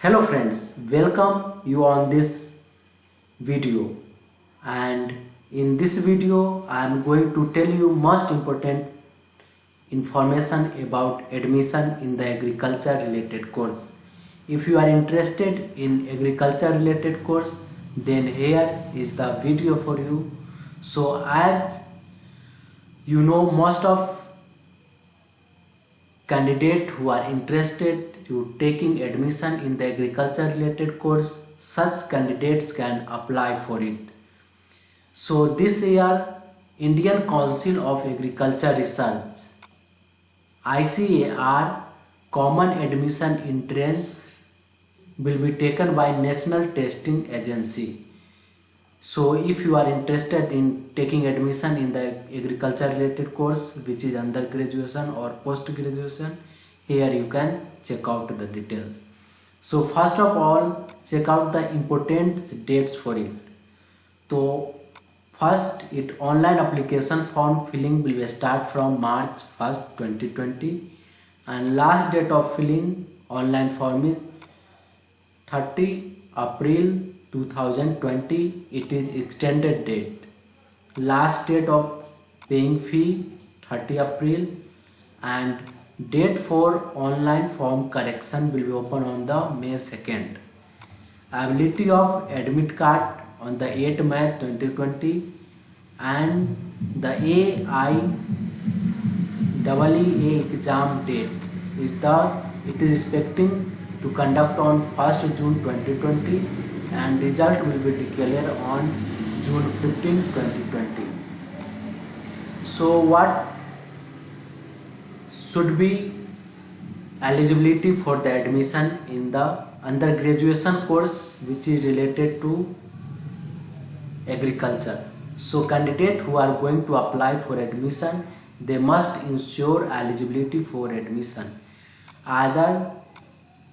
Hello friends, welcome you on this video, and in this video I am going to tell you most important information about admission in the agriculture related course. If you are interested in agriculture related course, then here is the video for you. So as you know, most of candidates who are interested to taking admission in the agriculture related course, such candidates can apply for it. So this year Indian Council of Agriculture Research ICAR common admission entrance will be taken by National Testing Agency. So if you are interested in taking admission in the agriculture related course, which is under graduation or post graduation, here you can check out the details. So first of all, check out the important dates for it. So first, online application form filling will start from March 1st 2020, and last date of filling online form is 30 April 2020. It is extended date. Last date of paying fee 30 April, and date for online form correction will be open on the May 2nd. Ability of admit card on the 8th May 2020, and the AIEEE exam date it is expecting to conduct on 1st June 2020, and result will be declared on June 15, 2020. So what should be eligibility for the admission in the undergraduate course which is related to agriculture? So candidates who are going to apply for admission, they must ensure eligibility for admission. Either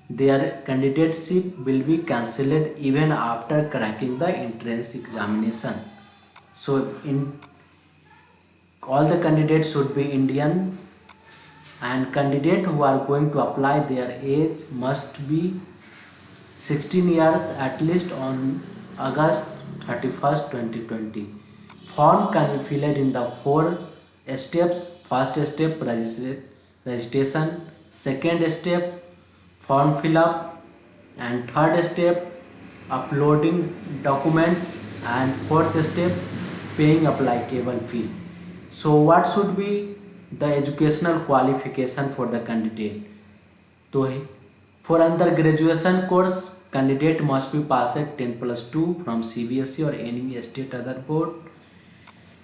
their candidateship will be cancelled even after cracking the entrance examination. So all the candidates should be Indian, and candidates who are going to apply, their age must be 16 years at least on August 31st 2020. Form can be filled in the 4 steps. First step, registration. Second step, form fill up, and third step, uploading documents, and fourth step, paying applicable fee. So what should be the educational qualification for the candidate? So for undergraduation course, candidate must be passed 10+2 from CBSE or any state other board.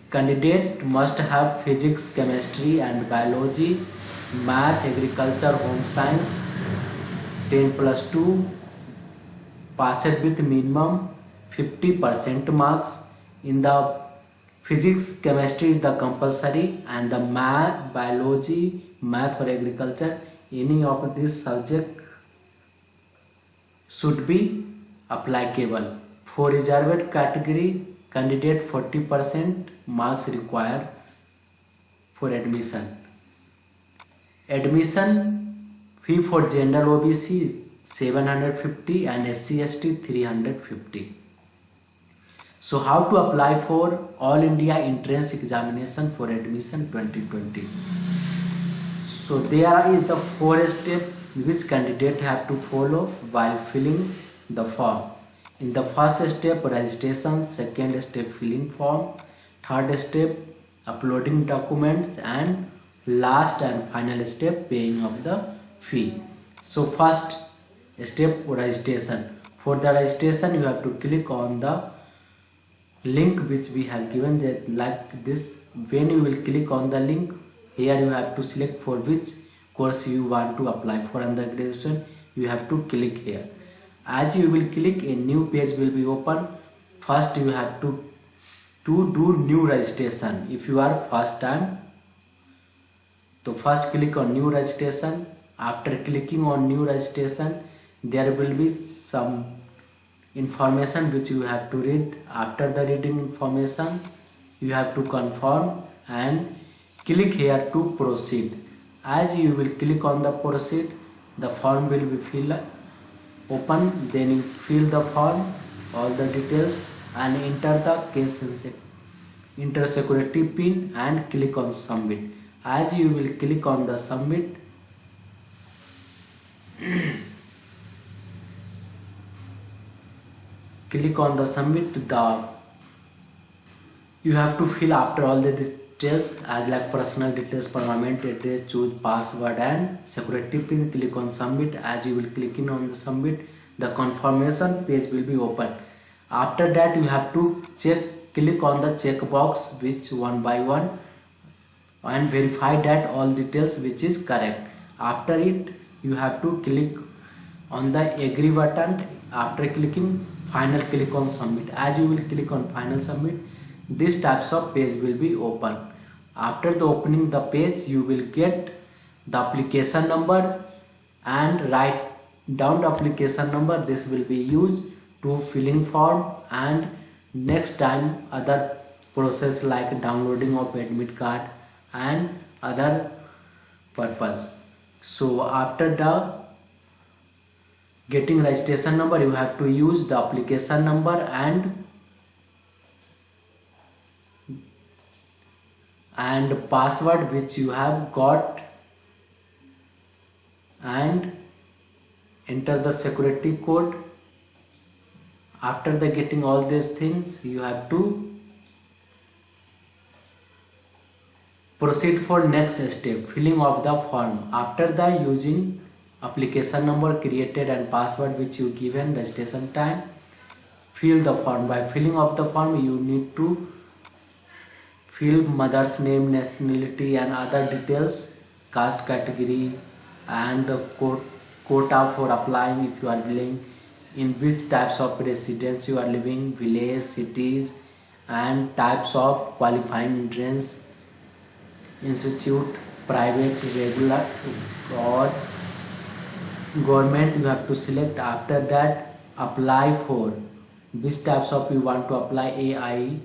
Candidate must have physics, chemistry and biology, math, agriculture, home science 10+2, passed with minimum 50% marks. In the physics, chemistry is the compulsory, and the math, biology, math or agriculture, any of this subject should be applicable. For reserved category candidate, 40% marks required for admission. Admission fee for general OBC is 750 and SC/ST 350. So how to apply for All India Entrance Examination for admission 2020? So there is the 4 steps which candidate have to follow while filling the form. In the first step, registration. Second step, filling form. Third step, uploading documents, and last and final step, paying of the fee. So first step, registration. For the registration, you have to click on the link which we have given, that like this. When you will click on the link, here you have to select for which course you want to apply. For undergraduation, you have to click here. As you will click, a new page will be open. First you have to do new registration. If you are first time, so first click on new registration. After clicking on new registration, there will be some information which you have to read. After the reading information, you have to confirm and click here to proceed. As you will click on the proceed, the form will be filled open. Then you fill the form, all the details, and enter the case sensitive, enter security pin and click on submit. As you will click on the submit, click on the submit, you have to fill after all the details as like personal details, permanent address, choose password and security pin. Click on submit. As you will click in on the submit, the confirmation page will be open. After that, you have to click on the checkbox which one by one and verify that all details which is correct. After it, you have to click on the agree button. After clicking final, click on submit. As you will click on final submit, this types of page will be open. After the opening the page, you will get the application number and write down the application number. This will be used to filling form and next time other process like downloading of admit card and other purpose. So after the getting registration number, you have to use the application number and password which you have got and enter the security code. After the getting all these things, you have to proceed for next step, filling of the form. After the using application number created and password which you given registration time, fill the form. By filling of the form, you need to fill mother's name, nationality and other details, caste category and the quota for applying if you are living in which types of residence you are living, village, cities and types of qualifying entrance, institute, private, regular or government you have to select. After that, apply for which types of you want to apply, AI,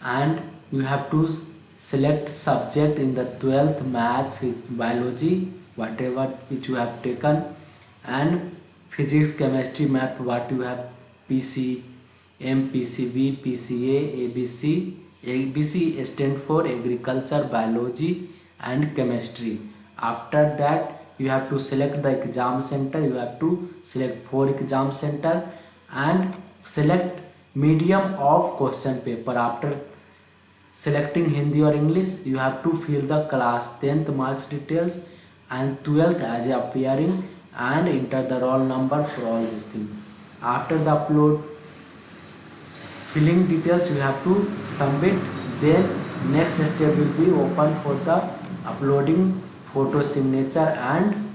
and you have to select subject in the 12th math, biology, whatever which you have taken, and physics, chemistry, math what you have, PC, MPCB, PCA, ABC. ABC stand for agriculture, biology and chemistry. After that, you have to select the exam center. You have to select 4 exam center and select medium of question paper. After selecting Hindi or English, you have to fill the class 10th marks details and 12th as appearing and enter the roll number for all these things. After the upload filling details, you have to submit. Then next step will be open for the uploading photo signature and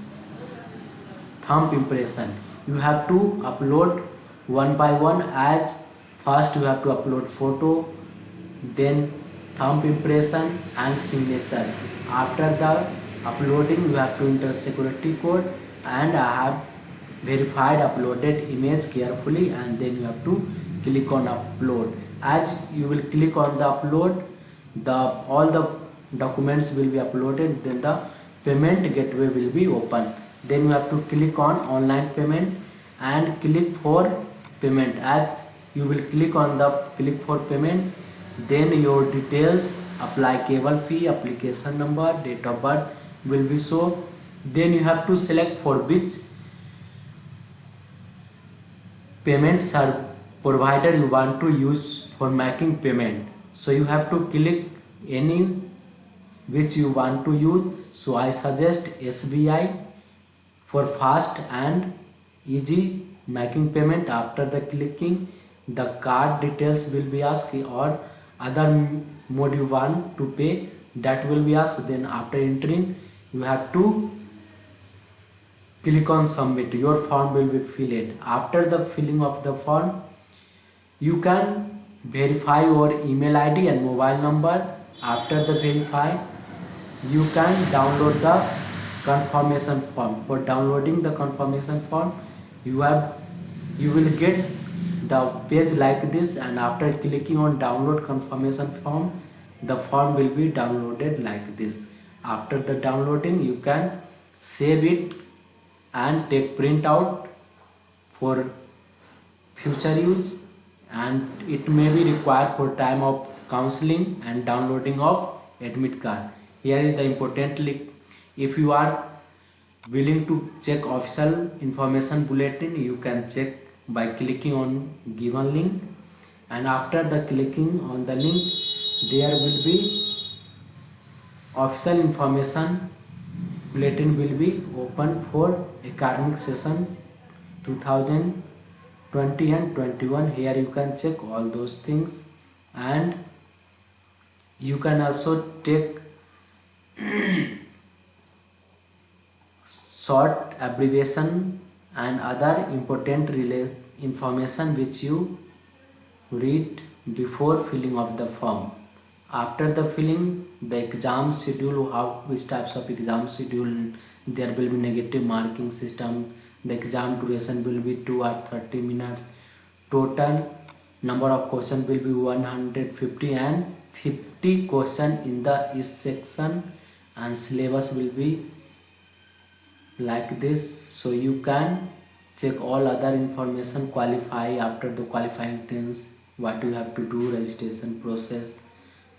thumb impression. You have to upload one by one. As first you have to upload photo, then thumb impression and signature. After the uploading, you have to enter security code and I have verified uploaded image carefully and then you have to click on upload. As you will click on the upload, all the documents will be uploaded. Then the payment gateway will be open. Then you have to click on online payment and click for payment. As you will click on the click for payment, then your details, apply cable fee, application number, date of birth will be shown. Then you have to select for which payment provider you want to use for making payment. So you have to click any which you want to use. So I suggest SBI for fast and easy making payment. After the clicking, the card details will be asked or other mode you want to pay, that will be asked. Then after entering, you have to click on submit. Your form will be filled. After the filling of the form, you can verify your email ID and mobile number. After the verify, you can download the confirmation form. For downloading the confirmation form, you will get the page like this, and after clicking on download confirmation form, the form will be downloaded like this. After the downloading, you can save it and take print out for future use, and it may be required for time of counseling and downloading of admit card. Here is the important link. If you are willing to check official information bulletin, you can check by clicking on given link, and after the clicking on the link there will be official information bulletin will be open for academic session 2020 and 21. Here you can check all those things, and you can also take short abbreviation and other important information which you read before filling of the form. After the filling, the exam schedule, which types of exam schedule, there will be negative marking system. The exam duration will be 2 or 30 minutes. Total number of questions will be 150 and 50 questions in the each section, and syllabus will be like this. So you can check all other information, qualify, after the qualifying tense, what you have to do, registration process,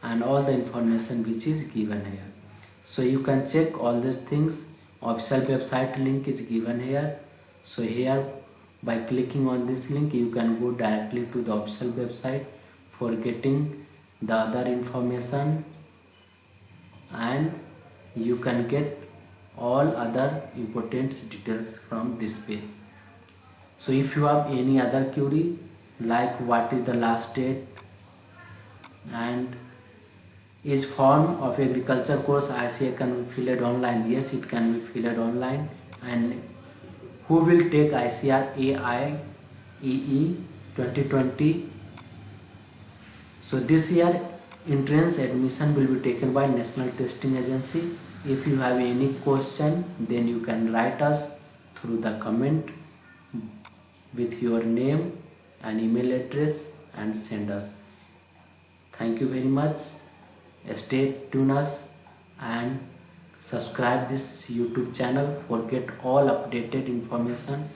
and all the information which is given here. So you can check all these things. Official website link is given here. So here by clicking on this link you can go directly to the official website for getting the other information, and you can get all other important details from this page. So if you have any other query like what is the last date and is form of agriculture course ICA can be filled online, yes, it can be filled online. And who will take ICAR AIEE 2020? So this year entrance admission will be taken by National Testing Agency. If you have any question, then you can write us through the comment with your name and email address and send us. Thank you very much. Stay tuned us and subscribe this YouTube channel for get all updated information